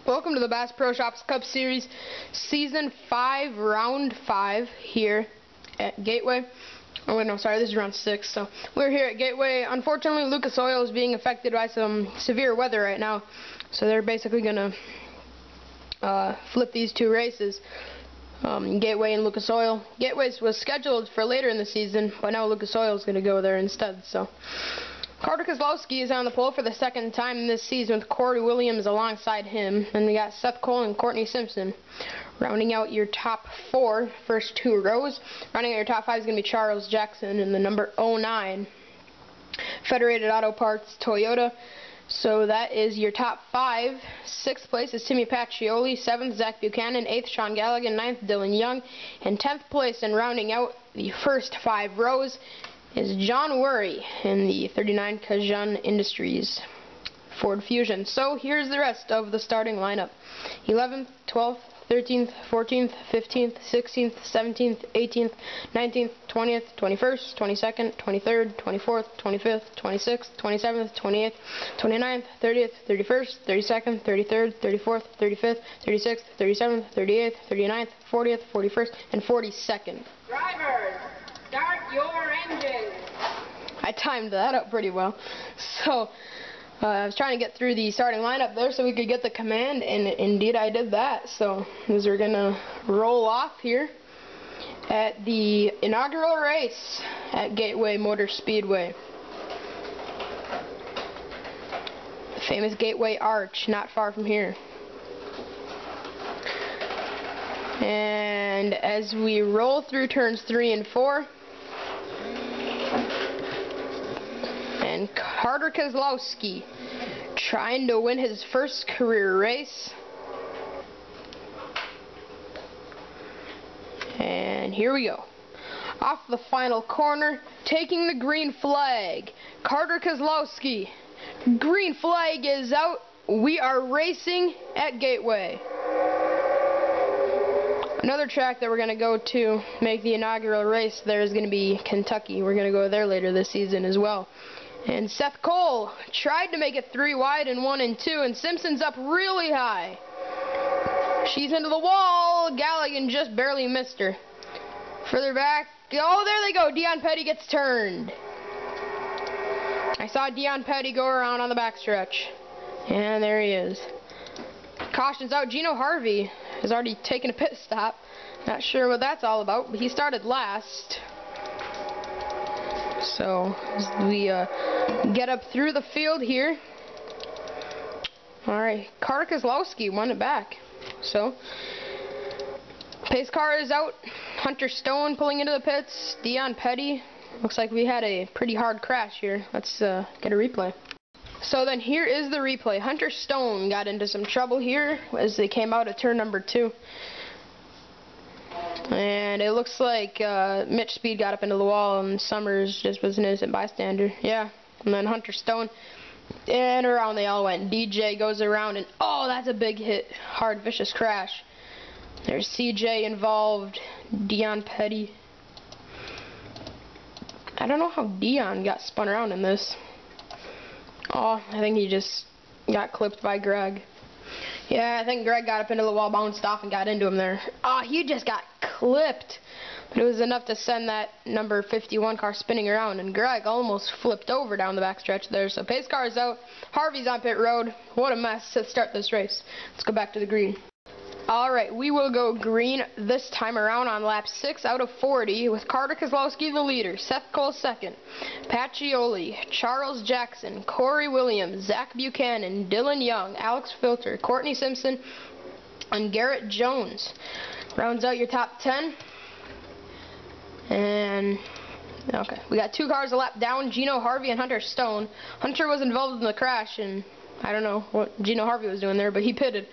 Welcome to the Bass Pro Shops Cup Series, Season 5, Round 5 here at Gateway. Oh wait, no, sorry, this is Round 6. So we're here at Gateway. Unfortunately, Lucas Oil is being affected by some severe weather right now, so they're basically going to flip these two races, Gateway and Lucas Oil. Gateway was scheduled for later in the season, but now Lucas Oil is going to go there instead. So Carter Kozlowski is on the pole for the second time this season with Corey Williams alongside him. And we got Seth Cole and Courtney Simpson rounding out your top four, first two rows. Rounding out your top five is going to be Charles Jackson in the number 09 Federated Auto Parts Toyota. So that is your top five. Sixth place is Timmy Pacioli. Seventh, Zach Buchanan. Eighth, Sean Galligan. Ninth, Dylan Young. And 10th place, and rounding out the first five rows, is John Worry in the 39 Kajun Industries Ford Fusion. So here's the rest of the starting lineup. 11th, 12th, 13th, 14th, 15th, 16th, 17th, 18th, 19th, 20th, 21st, 22nd, 23rd, 24th, 25th, 26th, 27th, 28th, 29th, 30th, 31st, 32nd, 33rd, 34th, 35th, 36th, 37th, 38th, 39th, 40th, 41st, and 42nd. Drivers, start your engines. I timed that up pretty well. So I was trying to get through the starting lineup there so we could get the command, and indeed I did that. So as we're gonna roll off here at the inaugural race at Gateway Motor Speedway. The famous Gateway Arch, not far from here. And as we roll through turns 3 and 4, and Carter Kozlowski trying to win his first career race. And here we go. Off the final corner, taking the green flag, Carter Kozlowski. Green flag is out. We are racing at Gateway. Another track that we're going to go to make the inaugural race there is going to be Kentucky. We're going to go there later this season as well. And Seth Cole tried to make it 3 wide in 1 and 2, and Simpson's up really high. She's into the wall. Galligan just barely missed her. Further back. Oh, there they go. Dion Petty gets turned. I saw Dion Petty go around on the backstretch. And there he is. Caution's out. Gino Harvey has already taken a pit stop. Not sure what that's all about, but he started last. So as we get up through the field here. Alright, Carter Kozlowski won it back. So pace car is out. Hunter Stone pulling into the pits. Dion Petty. Looks like we had a pretty hard crash here. Let's get a replay. So then here is the replay. Hunter Stone got into some trouble here as they came out of turn number 2. And it looks like Mitch Speed got up into the wall and Summers just was an innocent bystander. Yeah. And then Hunter Stone, and around they all went. DJ goes around and, oh, that's a big hit. Hard, vicious crash. There's CJ involved. Dion Petty. I don't know how Dion got spun around in this. Oh, I think he just got clipped by Greg. Yeah, I think Greg got up into the wall, bounced off, and got into him there. Oh, he just got clipped. But it was enough to send that number 51 car spinning around, and Greg almost flipped over down the backstretch there. So pace car is out. Harvey's on pit road. What a mess to start this race. Let's go back to the green. Alright, we will go green this time around on lap 6 out of 40 with Carter Kozlowski the leader, Seth Cole second, Pacioli, Charles Jackson, Corey Williams, Zach Buchanan, Dylan Young, Alex Filter, Courtney Simpson, and Garrett Jones. Rounds out your top 10. And okay, we got 2 cars a lap down, Gino Harvey and Hunter Stone. Hunter was involved in the crash, and I don't know what Gino Harvey was doing there, but he pitted.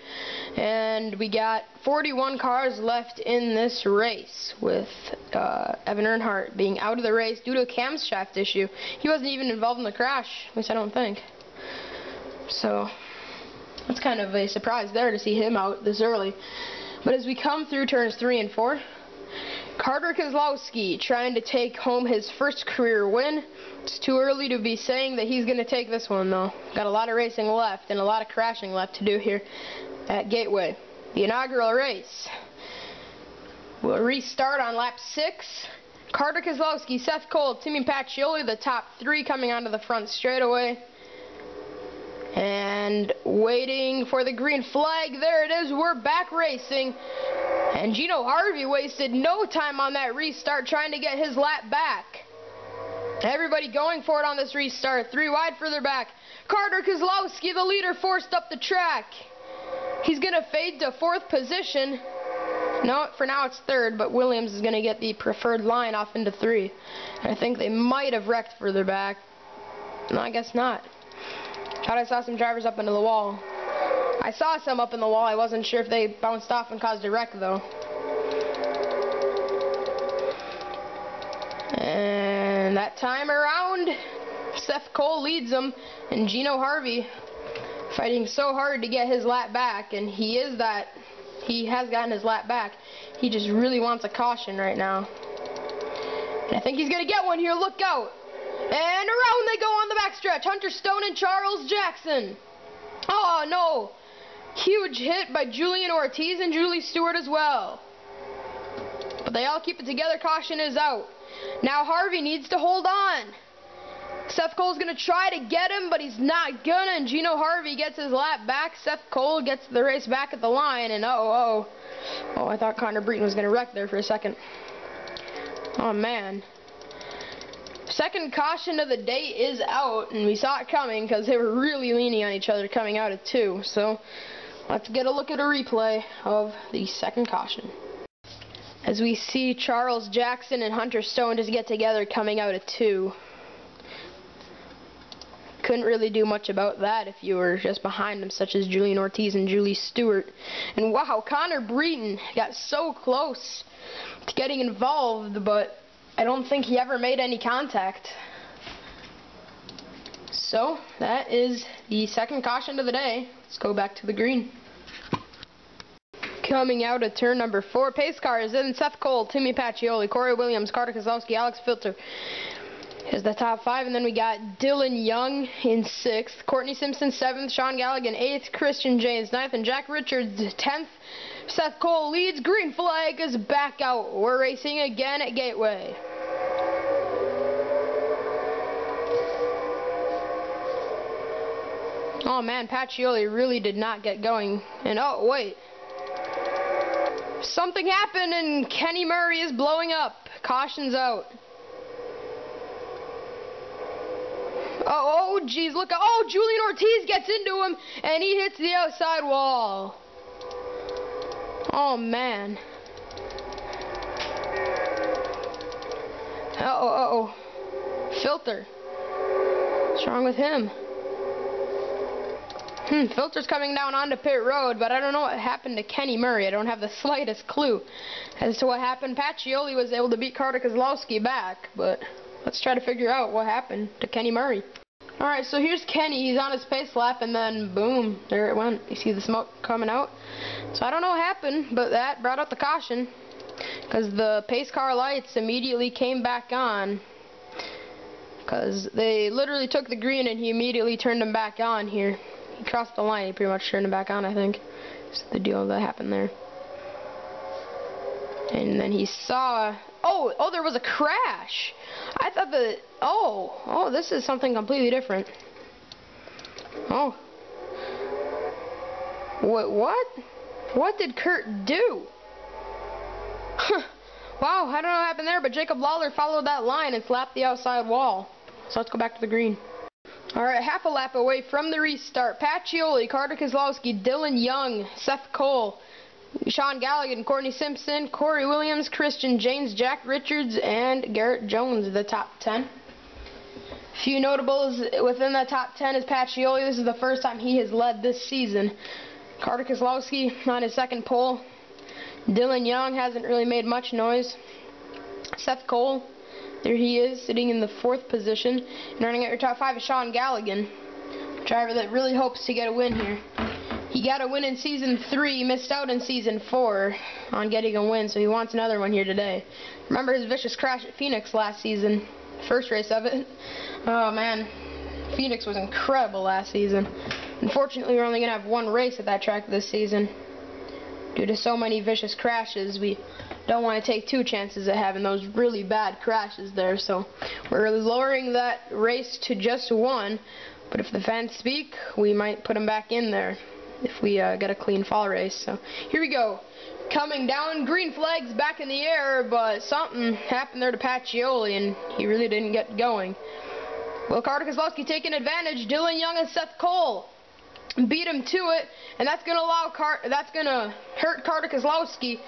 And we got 41 cars left in this race, with Evan Earnhardt being out of the race due to a camshaft issue. He wasn't even involved in the crash, at least I don't think. So that's kind of a surprise there to see him out this early. But as we come through turns 3 and 4, Carter Keselowski trying to take home his first career win. It's too early to be saying that he's going to take this one, though. Got a lot of racing left and a lot of crashing left to do here at Gateway. The inaugural race will restart on lap 6. Carter Keselowski, Seth Cole, Timmy Pacioli, the top 3 coming onto the front straightaway. And waiting for the green flag. There it is. We're back racing. And Gino Harvey wasted no time on that restart trying to get his lap back. Everybody going for it on this restart. 3 wide further back. Carter Keselowski, the leader, forced up the track. He's going to fade to 4th position. No, for now it's 3rd, but Williams is going to get the preferred line off into 3. I think they might have wrecked further back. No, I guess not. Thought I saw some drivers up into the wall. I saw some up in the wall. I wasn't sure if they bounced off and caused a wreck, though. And that time around, Seth Cole leads them, and Gino Harvey fighting so hard to get his lap back, and he has gotten his lap back. He just really wants a caution right now. And I think he's going to get one here. Look out. And around they go on the backstretch. Hunter Stone and Charles Jackson. Oh, no. Huge hit by Julian Ortiz and Julie Stewart as well. But they all keep it together. Caution is out. Now Harvey needs to hold on. Seth Cole's going to try to get him, but he's not gonna. And Gino Harvey gets his lap back. Seth Cole gets the race back at the line. And oh, I thought Connor Breton was going to wreck there for a second. Oh, man. Second caution of the day is out, and we saw it coming because they were really leaning on each other coming out of 2. So let's get a look at a replay of the second caution. As we see Charles Jackson and Hunter Stone just get together coming out of 2. Couldn't really do much about that if you were just behind them, such as Julian Ortiz and Julie Stewart. And wow, Connor Breton got so close to getting involved, but I don't think he ever made any contact. So that is the second caution of the day. Let's go back to the green. Coming out of turn number 4, pace cars in Seth Cole, Timmy Pacioli, Corey Williams, Carter Keselowski, Alex Filter is the top 5, and then we got Dylan Young in 6th, Courtney Simpson 7th, Sean Galligan 8th, Christian James 9th, and Jack Richards 10th. Seth Cole leads. Green flag is back out. We're racing again at Gateway. Oh man, Pacioli really did not get going. And oh wait, something happened and Kenny Murray is blowing up. Caution's out. Oh geez, look. Oh, Julian Ortiz gets into him and he hits the outside wall. Oh man. Uh-oh. Filter. What's wrong with him? Filter's coming down onto pit road, but I don't know what happened to Kenny Murray. I don't have the slightest clue as to what happened. Pacioli was able to beat Carter Keselowski back, but let's try to figure out what happened to Kenny Murray. Alright, so here's Kenny. He's on his pace lap, and then boom, there it went. You see the smoke coming out? So I don't know what happened, but that brought out the caution, because the pace car lights immediately came back on, because they literally took the green and he immediately turned them back on here. He crossed the line, he pretty much turned it back on, I think. That's the deal that happened there. And then he saw, oh, there was a crash. I thought that, oh, this is something completely different. Oh. What? What did Kurt do? Wow, I don't know what happened there, but Jacob Lawler followed that line and slapped the outside wall. So let's go back to the green. Alright, half a lap away from the restart. Pacioli, Carter Keselowski, Dylan Young, Seth Cole, Sean Galligan, Courtney Simpson, Corey Williams, Christian James, Jack Richards, and Garrett Jones, the top 10. Few notables within the top 10 is Pacioli. This is the first time he has led this season. Carter Keselowski on his second pole. Dylan Young hasn't really made much noise. Seth Cole, there he is, sitting in the 4th position. And running at your top 5 is Sean Galligan, a driver that really hopes to get a win here. He got a win in Season 3, missed out in Season 4 on getting a win, so he wants another one here today. Remember his vicious crash at Phoenix last season, first race of it. Oh man, Phoenix was incredible last season. Unfortunately, we're only going to have one race at that track this season. Due to so many vicious crashes, we don't want to take 2 chances at having those really bad crashes there, so we're lowering that race to just 1, but if the fans speak, we might put them back in there if we get a clean fall race. So here we go, coming down, green flags back in the air, but something happened there to Pacioli and he really didn't get going. Will Carter Keselowski taking advantage? Dylan Young and Seth Cole beat him to it, and that's gonna hurt Carter Keselowski.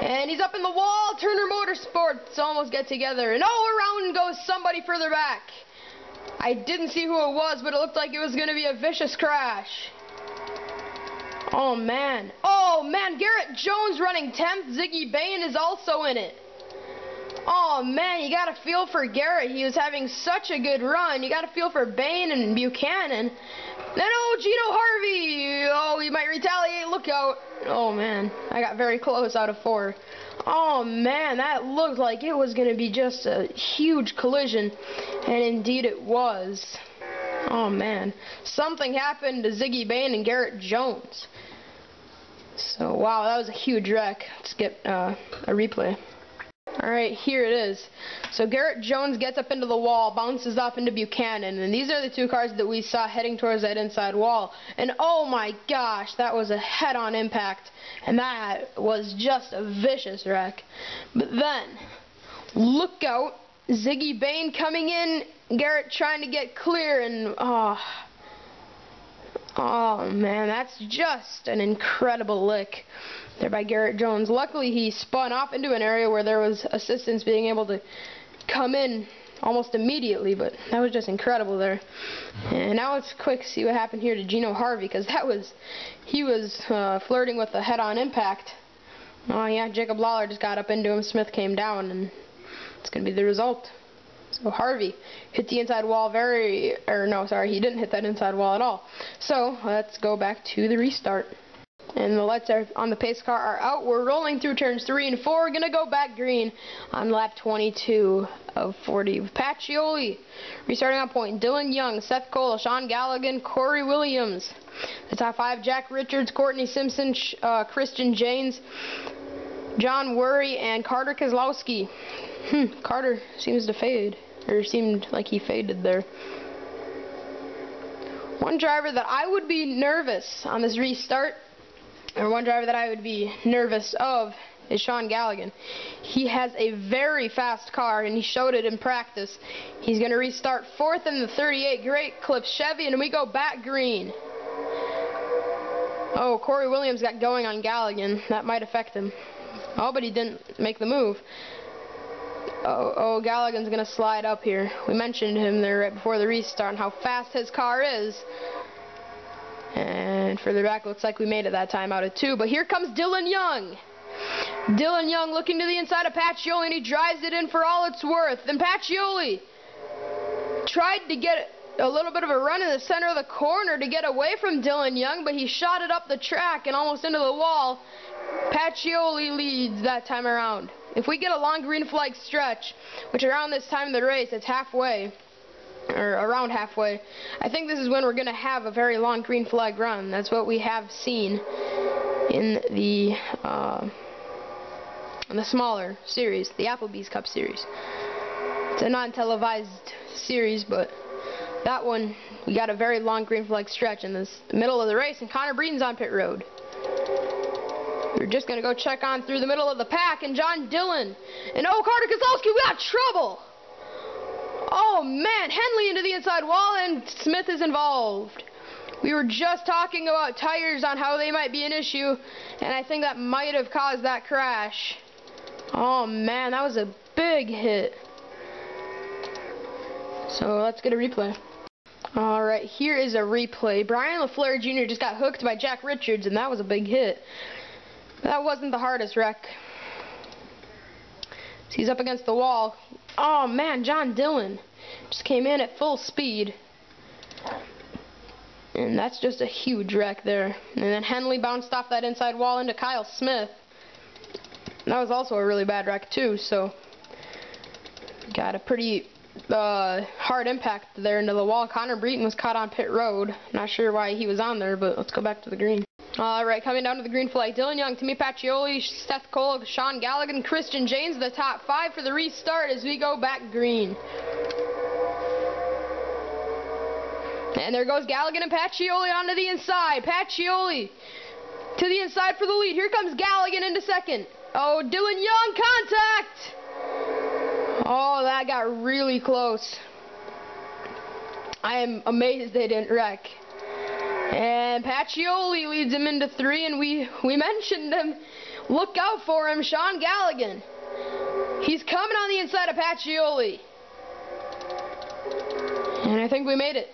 And he's up in the wall. Turner Motorsports almost get together, and around goes somebody further back. I didn't see who it was, but it looked like it was gonna be a vicious crash. Oh man, Garrett Jones running 10th. Ziggy Bain is also in it. Oh man, you gotta feel for Garrett. He was having such a good run. You gotta feel for Bain and Buchanan. Then Gino Harvey. Oh, he might retaliate. Look out. Oh man, I got very close out of 4. Oh man, that looked like it was gonna be just a huge collision, and indeed it was. Oh man, something happened to Ziggy Bain and Garrett Jones. So wow, that was a huge wreck. Let's get a replay. Alright, here it is. So Garrett Jones gets up into the wall, bounces off into Buchanan, and these are the 2 cars that we saw heading towards that inside wall. And oh my gosh, that was a head-on impact, and that was just a vicious wreck. But then, look out, Ziggy Bain coming in, Garrett trying to get clear, and oh man, that's just an incredible lick there by Garrett Jones. Luckily, he spun off into an area where there was assistance being able to come in almost immediately, but that was just incredible there. And now let's quick see what happened here to Gino Harvey, because he was flirting with a head-on impact. Oh yeah, Jacob Lawler just got up into him, Smith came down, and it's going to be the result. So Harvey hit the inside wall he didn't hit that inside wall at all. So let's go back to the restart. And the lights on the pace car are out. We're rolling through turns 3 and 4. We're going to go back green on lap 22 of 40. With Pacioli restarting on point. Dylan Young, Seth Cole, Sean Galligan, Corey Williams. The top 5, Jack Richards, Courtney Simpson, Christian Janes, John Worry, and Carter Keselowski. Carter seems to fade, or seemed like he faded there. One driver that I would be nervous on this restart, or one driver that I would be nervous of, is Sean Galligan. He has a very fast car, and he showed it in practice. He's going to restart 4th in the 38 Great Clips Chevy, and we go back green. Oh, Corey Williams got going on Galligan. That might affect him. Oh, but he didn't make the move. Oh, Galligan's going to slide up here. We mentioned him there right before the restart and how fast his car is. And further back, looks like we made it that time out of 2. But here comes Dylan Young. Dylan Young looking to the inside of Pacioli, and he drives it in for all it's worth. And Pacioli tried to get a little bit of a run in the center of the corner to get away from Dylan Young, but he shot it up the track and almost into the wall. Pacioli leads that time around. If we get a long green flag stretch, which around this time of the race, it's halfway, or around halfway, I think this is when we're going to have a very long green flag run. That's what we have seen in the smaller series, the Applebee's Cup series. It's a non-televised series, but that one, we got a very long green flag stretch in this middle of the race, and Connor Breeden's on pit road. We're just going to go check on through the middle of the pack, and John Dillon. And Carter Keselowski, we got trouble! Oh man, Henley into the inside wall, and Smith is involved. We were just talking about tires on how they might be an issue, and I think that might have caused that crash. Oh man, that was a big hit. So let's get a replay. Alright, here is a replay. Brian LaFleur Jr. just got hooked by Jack Richards, and that was a big hit. That wasn't the hardest wreck. He's up against the wall. Oh man, John Dillon just came in at full speed. And that's just a huge wreck there. And then Henley bounced off that inside wall into Kyle Smith. That was also a really bad wreck too, so got a pretty hard impact there into the wall. Connor Breton was caught on pit road. Not sure why he was on there, but let's go back to the green. Alright, coming down to the green flag, Dylan Young, Timmy Pacioli, Seth Cole, Sean Galligan, Christian James, the top 5 for the restart as we go back green. And there goes Galligan and Pacioli onto the inside. Pacioli to the inside for the lead. Here comes Galligan into second. Oh, Dylan Young, contact! Oh, that got really close. I am amazed they didn't wreck. And Pacioli leads him into 3, and we mentioned him. Look out for him, Sean Galligan. He's coming on the inside of Pacioli. And I think we made it.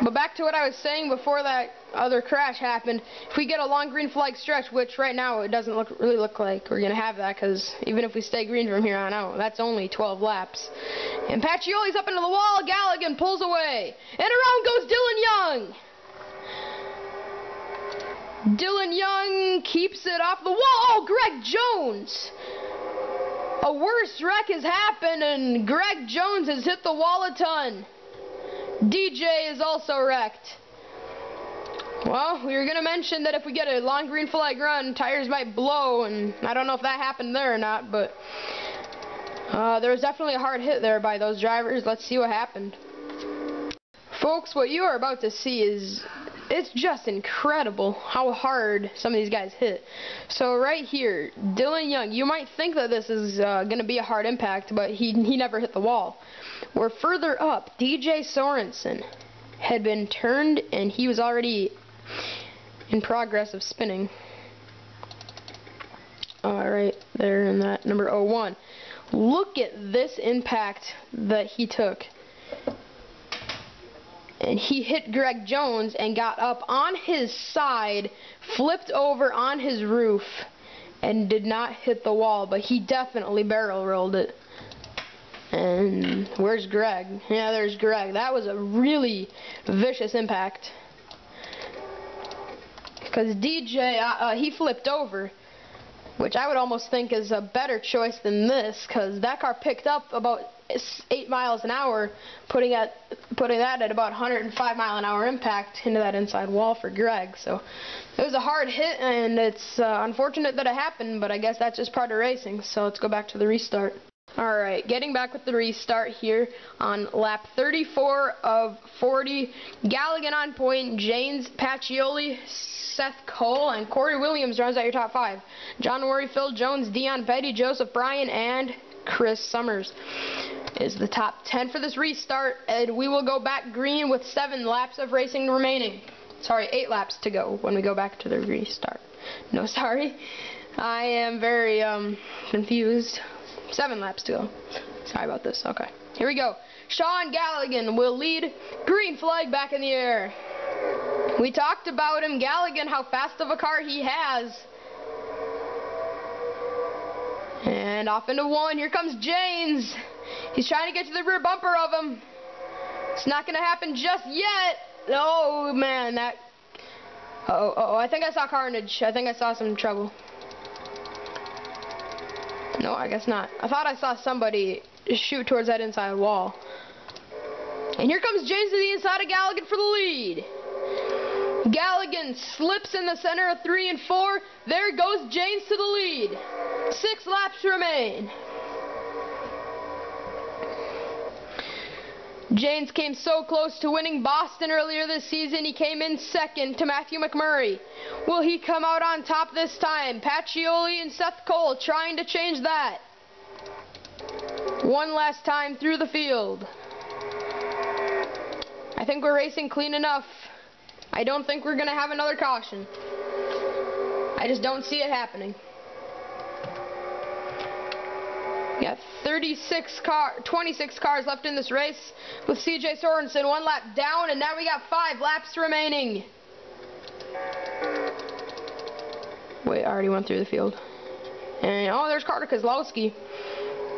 But back to what I was saying before that other crash happened. If we get a long green flag stretch, which right now it doesn't really look like we're going to have that, because even if we stay green from here on out, that's only 12 laps. And Pacioli's up into the wall. Galligan pulls away. And around goes Dylan Young. Dylan Young keeps it off the wall. Oh, Greg Jones. A worse wreck has happened, and Greg Jones has hit the wall a ton. DJ is also wrecked. Well, we were going to mention that if we get a long green flag run, tires might blow, and I don't know if that happened there or not, but there was definitely a hard hit there by those drivers. Let's see what happened. Folks, what you are about to see is, it's just incredible how hard some of these guys hit. So right here, Dylan Young, you might think that this is going to be a hard impact, but he never hit the wall. We're further up. DJ Sorensen had been turned, and he was already in progress of spinning. Alright, there in that number 01. Look at this impact that he took. And he hit Greg Jones and got up on his side, flipped over on his roof, and did not hit the wall, but he definitely barrel rolled it. And where's Greg? Yeah, there's Greg. That was a really vicious impact. Because DJ, he flipped over, which I would almost think is a better choice than this, because that car picked up about 8 miles an hour, putting that at about 105 mile an hour impact into that inside wall for Greg. So it was a hard hit, and it's unfortunate that it happened, but I guess that's just part of racing. So let's go back to the restart. Alright, getting back with the restart here on lap 34 of 40. Galligan on point, James Pacioli, Seth Cole, and Corey Williams rounds out your top 5. John Worry, Phil Jones, Dion Petty, Joseph Bryan, and Chris Summers is the top 10 for this restart, and we will go back green with 7 laps of racing remaining. Sorry, 8 laps to go when we go back to the restart. No, sorry. I am very confused. 7 laps to go. Sorry about this. Okay. Here we go. Sean Galligan will lead. Green flag back in the air. We talked about him, Galligan, how fast of a car he has. And off into 1. Here comes James. He's trying to get to the rear bumper of him. It's not going to happen just yet. Oh, man. That. Oh, I think I saw carnage. I think I saw some trouble. No, I guess not. I thought I saw somebody shoot towards that inside wall. And here comes James to the inside of Galligan for the lead. Galligan slips in the center of 3 and 4. There goes James to the lead. 6 laps remain. James came so close to winning Boston earlier this season. He came in second to Matthew McMurray. Will he come out on top this time? Pacioli and Seth Cole trying to change that. One last time through the field. I think we're racing clean enough. I don't think we're going to have another caution. I just don't see it happening. We got 26 cars left in this race with CJ Sorensen 1 lap down, and now we got 5 laps remaining. Wait, I already went through the field. And oh, there's Carter Kozlowski.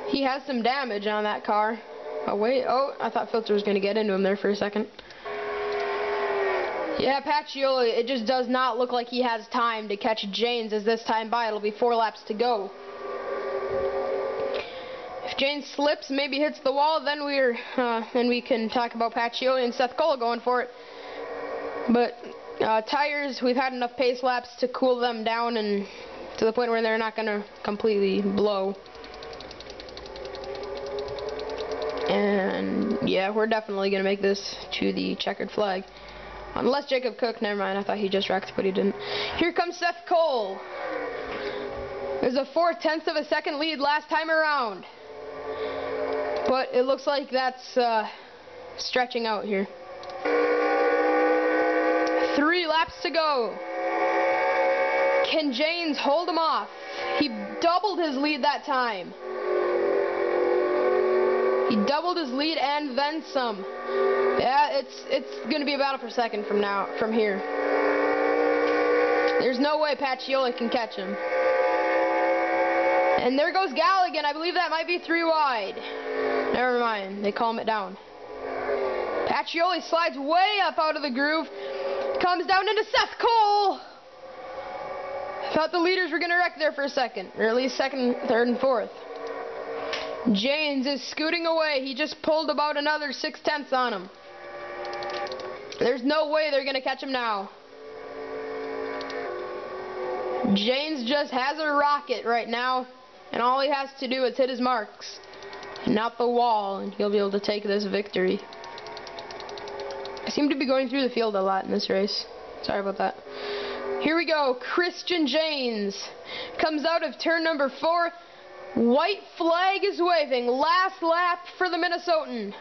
He has some damage on that car. Oh wait, oh, I thought Filter was going to get into him there for a second. Yeah, Pacioli, it just does not look like he has time to catch Janes as this time by. It'll be 4 laps to go. If Janes slips, maybe hits the wall, then we can talk about Pacioli and Seth Cole going for it. But tires, we've had enough pace laps to cool them down and to the point where they're not going to completely blow. And yeah, we're definitely going to make this to the checkered flag. Unless Jacob Cook, never mind, I thought he just wrecked, but he didn't. Here comes Seth Cole. There's a 4/10 of a second lead last time around. But it looks like that's stretching out here. 3 laps to go. Can Janes hold him off? He doubled his lead that time. He doubled his lead and then some. Yeah, it's going to be a battle for second from here. There's no way Pacioli can catch him. And there goes Galligan. I believe that might be 3 wide. Never mind. They calm it down. Pacioli slides way up out of the groove. Comes down into Seth Cole. I thought the leaders were going to wreck there for a second. Or at least second, third, and fourth. Janes is scooting away. He just pulled about another 6/10 on him. There's no way they're going to catch him now. Janes just has a rocket right now, and all he has to do is hit his marks and not the wall, and he'll be able to take this victory. I seem to be going through the field a lot in this race. Sorry about that. Here we go. Christian Janes comes out of turn number 4. White flag is waving. Last lap for the Minnesotan.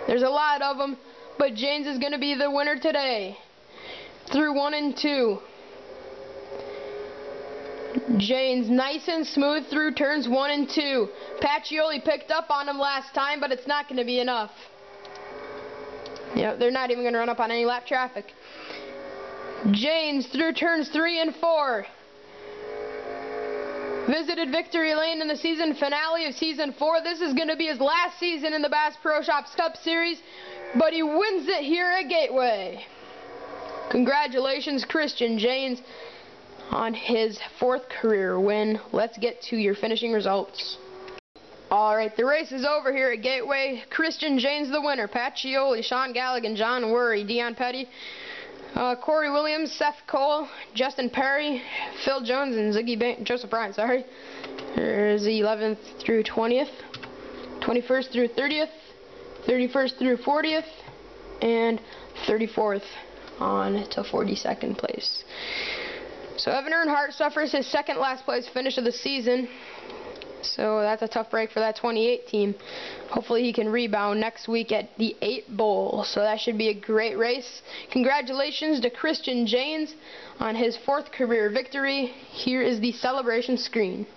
There's a lot of them, but Janes is going to be the winner today. Through 1 and 2. Janes nice and smooth through turns 1 and 2. Pacioli picked up on him last time, but it's not going to be enough. Yep, they're not even going to run up on any lap traffic. Janes through turns 3 and 4. Visited victory lane in the season finale of season 4. This is going to be his last season in the Bass Pro Shops Cup Series, but he wins it here at Gateway. Congratulations, Christian Janes, on his 4th career win. Let's get to your finishing results. Alright, the race is over here at Gateway. Christian Janes the winner. Pacioli, Sean Galligan, John Worry, Dion Petty, Corey Williams, Seth Cole, Justin Perry, Phil Jones, and Joseph Bryan, sorry. There's the 11th through 20th, 21st through 30th, 31st through 40th, and 34th on to 42nd place. So Evan Earnhardt suffers his 2nd last place finish of the season. So that's a tough break for that 28 team. Hopefully he can rebound next week at the 8 Bowl. So that should be a great race. Congratulations to Christian Janes on his 4th career victory. Here is the celebration screen.